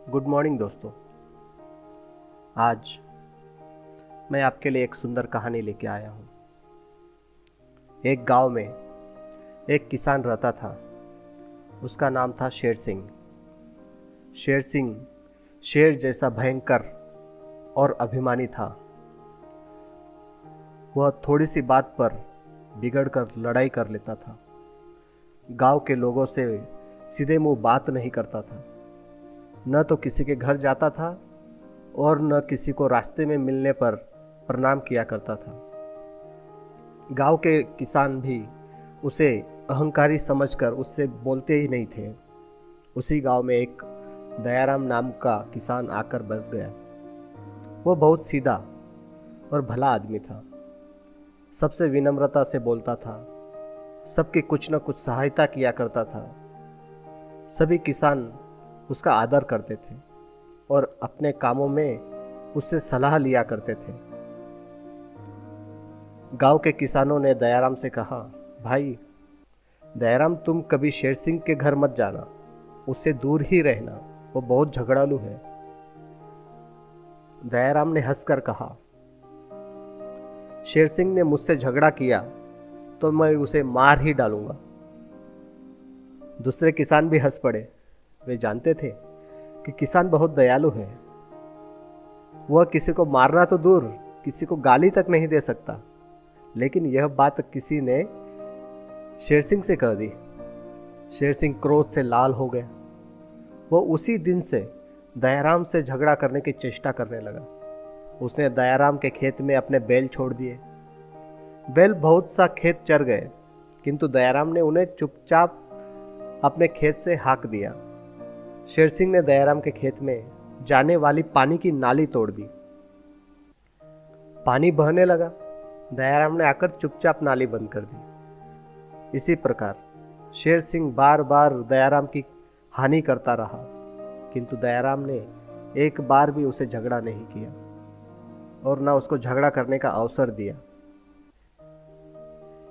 Good morning दोस्तों। आज मैं आपके लिए एक सुंदर कहानी लेके आया हूँ। एक गांव में एक किसान रहता था। उसका नाम था शेर सिंह। शेर सिंह शेर जैसा भयंकर और अभिमानी था। वह थोड़ी सी बात पर बिगड़कर लड़ाई कर लेता था। गांव के लोगों से सीधे मुंह बात नहीं करता था। न तो किसी के घर जाता था और न किसी को रास्ते में मिलने पर प्रणाम किया करता था। गांव के किसान भी उसे अहंकारी समझकर उससे बोलते ही नहीं थे। उसी गांव में एक दयाराम नाम का किसान आकर बस गया। वह बहुत सीधा और भला आदमी था। सबसे विनम्रता से बोलता था। सबकी कुछ न कुछ सहायता किया करता था। सभी किसान उसका आदर करते थे और अपने कामों में उससे सलाह लिया करते थे। गांव के किसानों ने दयाराम से कहा, भाई दयाराम, तुम कभी शेर सिंह के घर मत जाना, उससे दूर ही रहना, वो बहुत झगड़ालू है। दयाराम ने हंसकर कहा, शेर सिंह ने मुझसे झगड़ा किया तो मैं उसे मार ही डालूंगा। दूसरे किसान भी हंस पड़े। वे जानते थे कि किसान बहुत दयालु है। वह किसी को मारना तो दूर, किसी को गाली तक नहीं दे सकता। लेकिन यह बात किसी ने शेर सिंह से कह दी। शेर सिंह क्रोध से लाल हो गया। वह उसी दिन से दयाराम से झगड़ा करने की चेष्टा करने लगा। उसने दयाराम के खेत में अपने बैल छोड़ दिए। बैल बहुत सा खेत चर गए, किंतु दयाराम ने उन्हें चुपचाप अपने खेत से हाँक दिया। शेर सिंह ने दयाराम के खेत में जाने वाली पानी की नाली तोड़ दी। पानी बहने लगा। दयाराम ने आकर चुपचाप नाली बंद कर दी। इसी प्रकार शेर सिंह बार बार दयाराम की हानि करता रहा, किंतु दयाराम ने एक बार भी उसे झगड़ा नहीं किया और न उसको झगड़ा करने का अवसर दिया।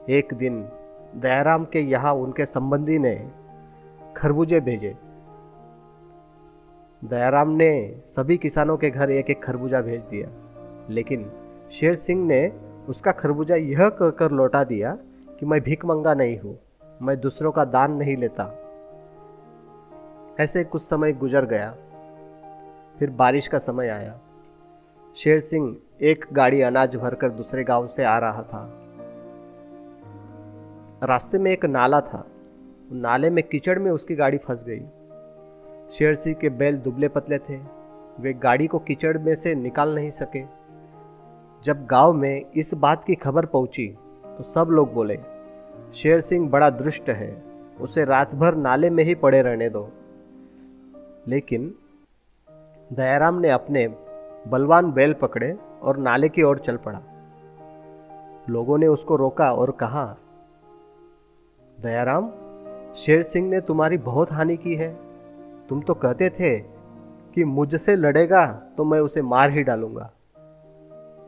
एक दिन दयाराम के यहाँ उनके संबंधी ने खरबूजे भेजे। दयाराम ने सभी किसानों के घर एक एक खरबूजा भेज दिया, लेकिन शेर सिंह ने उसका खरबूजा यह कहकर लौटा दिया कि मैं भीख मंगा नहीं हूं, मैं दूसरों का दान नहीं लेता। ऐसे कुछ समय गुजर गया। फिर बारिश का समय आया। शेर सिंह एक गाड़ी अनाज भरकर दूसरे गांव से आ रहा था। रास्ते में एक नाला था। नाले में कीचड़ में उसकी गाड़ी फंस गई। शेर सिंह के बैल दुबले पतले थे। वे गाड़ी को कीचड़ में से निकाल नहीं सके। जब गांव में इस बात की खबर पहुंची तो सब लोग बोले, शेर सिंह बड़ा दुष्ट है, उसे रात भर नाले में ही पड़े रहने दो। लेकिन दयाराम ने अपने बलवान बैल पकड़े और नाले की ओर चल पड़ा। लोगों ने उसको रोका और कहा, दयाराम, शेर सिंह ने तुम्हारी बहुत हानि की है। तुम तो कहते थे कि मुझसे लड़ेगा तो मैं उसे मार ही डालूंगा,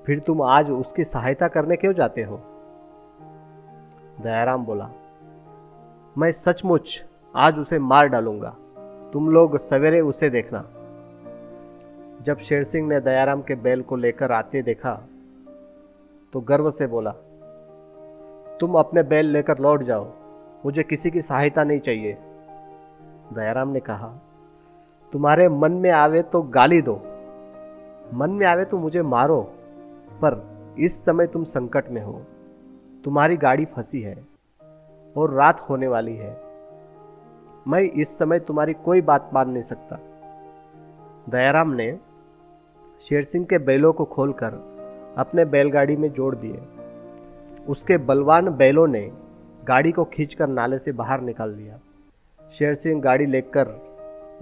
फिर तुम आज उसकी सहायता करने क्यों जाते हो? दयाराम बोला, मैं सचमुच आज उसे मार डालूंगा, तुम लोग सवेरे उसे देखना। जब शेर सिंह ने दयाराम के बैल को लेकर आते देखा तो गर्व से बोला, तुम अपने बैल लेकर लौट जाओ, मुझे किसी की सहायता नहीं चाहिए। दयाराम ने कहा, तुम्हारे मन में आवे तो गाली दो, मन में आवे तो मुझे मारो, पर इस समय तुम संकट में हो। तुम्हारी गाड़ी फंसी है और रात होने वाली है। मैं इस समय तुम्हारी कोई बात मान नहीं सकता। दयाराम ने शेर सिंह के बैलों को खोलकर अपने बैलगाड़ी में जोड़ दिए। उसके बलवान बैलों ने गाड़ी को खींचकर नाले से बाहर निकाल दिया। शेर सिंह गाड़ी लेकर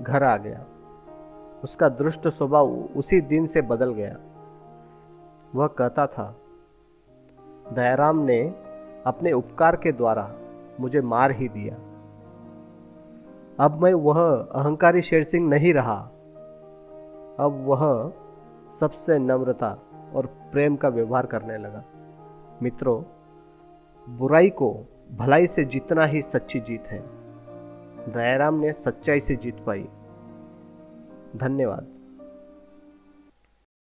घर आ गया। उसका दुष्ट स्वभाव उसी दिन से बदल गया। वह कहता था, दयाराम ने अपने उपकार के द्वारा मुझे मार ही दिया। अब मैं वह अहंकारी शेर सिंह नहीं रहा। अब वह सबसे नम्रता और प्रेम का व्यवहार करने लगा। मित्रों, बुराई को भलाई से जीतना ही सच्ची जीत है। दयाराम ने सच्चाई से जीत पाई। धन्यवाद।